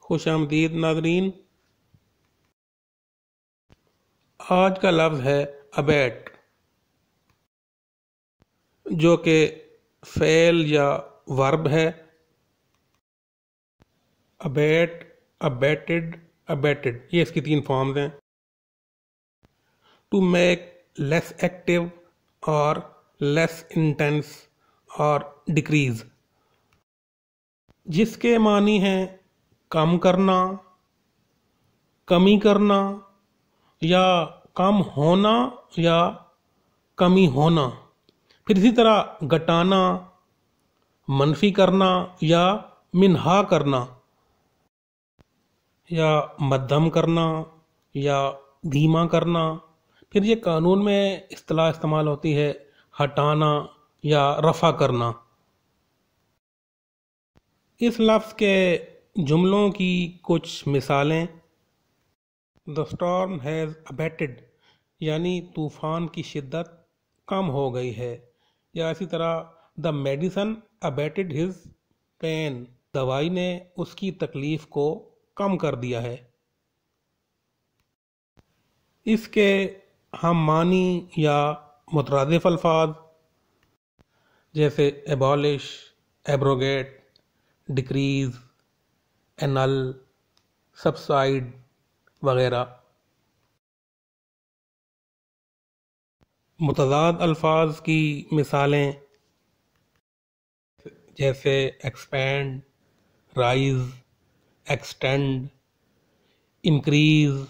खुशामदीद नाजरीन। आज का लफ्ज़ है अबैट, जो कि फ़ेल या वर्ब है। अबैट, अबैटेड, अबैटेड, ये इसकी 3 फॉर्म्स हैं। टू मेक लेस एक्टिव और लेस इंटेंस और डिक्रीज, जिसके मानी हैं कम करना, कमी करना, या कम होना या कमी होना। फिर इसी तरह घटाना, मनफी करना या मिन्हा करना, या मध्यम करना या धीमा करना। फिर ये कानून में इस्तिलाह इस्तेमाल होती है हटाना या रफ़ा करना। इस लफ्ज़ के जुमलों की कुछ मिसालें: द स्टॉर्म हैज़ अबैटेड, यानी तूफ़ान की शिद्दत कम हो गई है। या इसी तरह द मेडिसन अबैटेड हिज पेन, दवाई ने उसकी तकलीफ को कम कर दिया है। इसके हम मानी या मुतरादिफ अल्फाज जैसे abolish, abrogate, decrease, anal, subside वगैरह। मुतज़ाद अल्फाज की मिसालें जैसे expand, rise, extend, increase,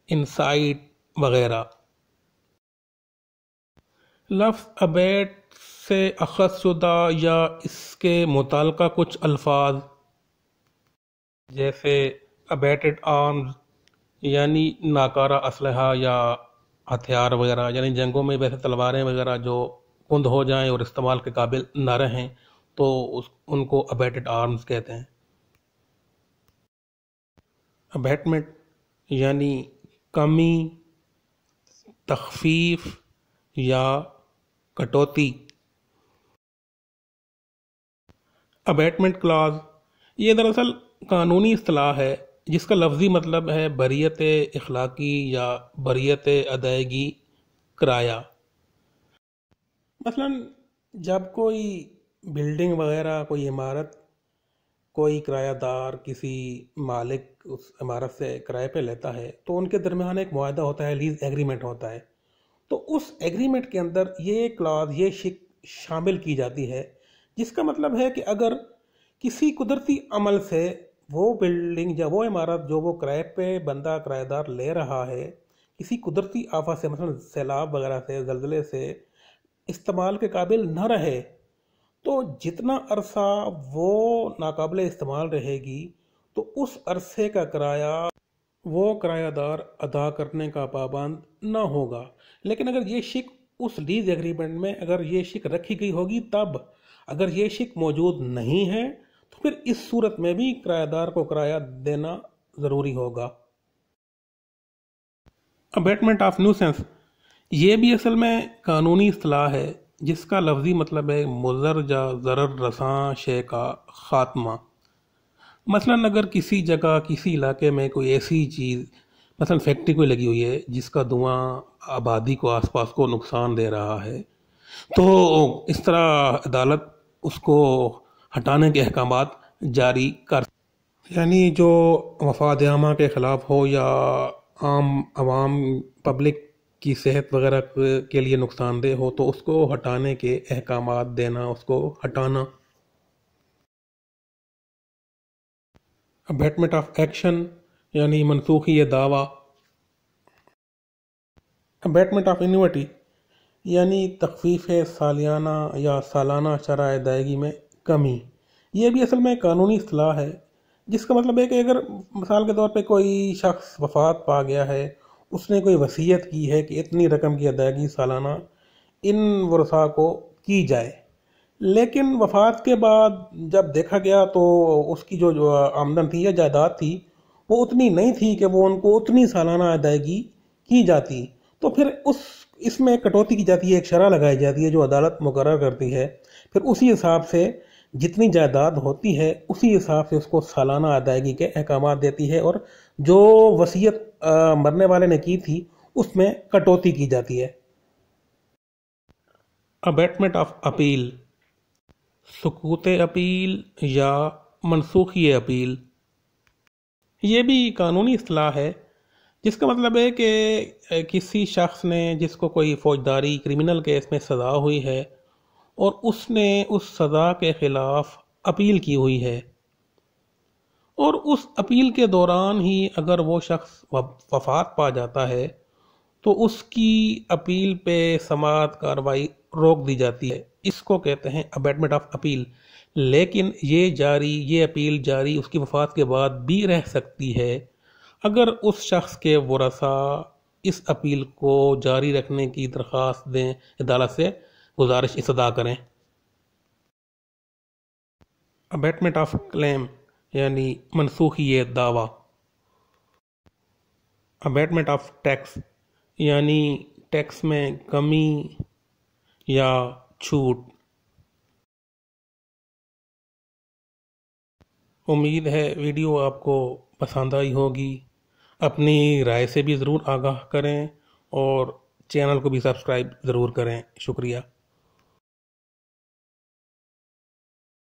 insight वगैरह। लफ्ज़ अबैट से अखज़ शुदा या इसके मुताल्लिक़ कुछ अल्फाज जैसे अबैटेड आर्म्स, यानी नाकारा असलहा या हथियार वगैरह, यानी जंगों में वैसे तलवारें वगैरह जो कुंद हो जाएं और इस्तेमाल के काबिल न रहें तो उनको अबैटेड आर्म्स कहते हैं। अबैटमेंट यानी कमी, तख़फ़ीफ़ या कटौती। अबैटमेंट क्लॉज ये दरअसल कानूनी इस्तिलाह है जिसका लफ्ज़ी मतलब है बरियत इखलाकी या बरियत अदायगी किराया। मसलन जब कोई बिल्डिंग वगैरह, कोई इमारत, कोई किरायादार किसी मालिक उस इमारत से किराए पे लेता है तो उनके दरमियान एक मुआहदा होता है, लीज एग्रीमेंट होता है। तो उस एग्रीमेंट के अंदर ये क्लॉज, ये शिक शामिल की जाती है, जिसका मतलब है कि अगर किसी कुदरती अमल से वो बिल्डिंग या वो इमारत जो वो किराए पे बंदा किराएदार ले रहा है किसी कुदरती आफत से, मतलब सैलाब वगैरह से, जल्जले से इस्तेमाल के काबिल न रहे, तो जितना अरसा वो नाकाबिल इस्तेमाल रहेगी तो उस अरसे का किराया वो किरायादार अदा करने का पाबंद ना होगा। लेकिन अगर ये शिक उस लीज एग्रीमेंट में अगर ये शिक रखी गई होगी तब, अगर ये शिक मौजूद नहीं है तो फिर इस सूरत में भी किरायादार को किराया देना ज़रूरी होगा। अबैटमेंट ऑफ न्यूसेंस ये भी असल में कानूनी इस्तिलाह है जिसका लफ्ज़ी मतलब है मुज़र या ज़रर रसां शे का ख़ात्मा। मसलन अगर किसी जगह, किसी इलाके में कोई ऐसी चीज़, मसलन फैक्ट्री कोई लगी हुई है जिसका धुआं आबादी को, आसपास को नुकसान दे रहा है, तो इस तरह अदालत उसको हटाने के अहकामात जारी कर, यानी जो मफाद आमा के ख़िलाफ़ हो या आम आवाम पब्लिक की सेहत वगैरह के लिए नुकसानदेह हो तो उसको हटाने के अहकामात देना, उसको हटाना। अबैटमेंट ऑफ एक्शन यानी मनसूखी दावा। अबैटमेंट ऑफ एन्युटी यानी तखफीफ सालियाना या सालाना शरह अदायगी में कमी। ये भी असल में कानूनी इस्तिलाह है जिसका मतलब है कि अगर मिसाल के तौर पे कोई शख्स वफात पा गया है, उसने कोई वसीयत की है कि इतनी रकम की अदायगी सालाना इन वरसा को की जाए, लेकिन वफात के बाद जब देखा गया तो उसकी जो आमदन थी या जायदाद थी वो उतनी नहीं थी कि वो उनको उतनी सालाना अदायगी की जाती, तो फिर उस इसमें कटौती की जाती है, एक शरह लगाई जाती है जो अदालत मुकर्रर करती है। फिर उसी हिसाब से जितनी जायदाद होती है उसी हिसाब से उसको सालाना अदायगी के अहकाम देती है, और जो वसीयत मरने वाले ने की थी उसमें कटौती की जाती है। अबेटमेंट ऑफ अपील, सुकूत अपील या मनसूखी अपील, ये भी कानूनी इस्तेलाह है जिसका मतलब है कि किसी शख्स ने जिसको कोई फौजदारी क्रिमिनल केस में सज़ा हुई है और उसने उस सज़ा के ख़िलाफ़ अपील की हुई है, और उस अपील के दौरान ही अगर वो शख्स वफात पा जाता है तो उसकी अपील पे समाअत कार्रवाई रोक दी जाती है। इसको कहते हैं अबेटमेंट ऑफ अपील। लेकिन ये अपील जारी उसकी वफात के बाद भी रह सकती है अगर उस शख्स के वरसा इस अपील को जारी रखने की दरख्वास्त दें, अदालत से गुजारिश इस्तदा करें। अबेटमेंट ऑफ क्लेम यानी मनसूखी दावा। अबेटमेंट ऑफ टैक्स यानी टैक्स में कमी या छूट। उम्मीद है वीडियो आपको पसंद आई होगी। अपनी राय से भी ज़रूर आगाह करें और चैनल को भी सब्सक्राइब ज़रूर करें। शुक्रिया।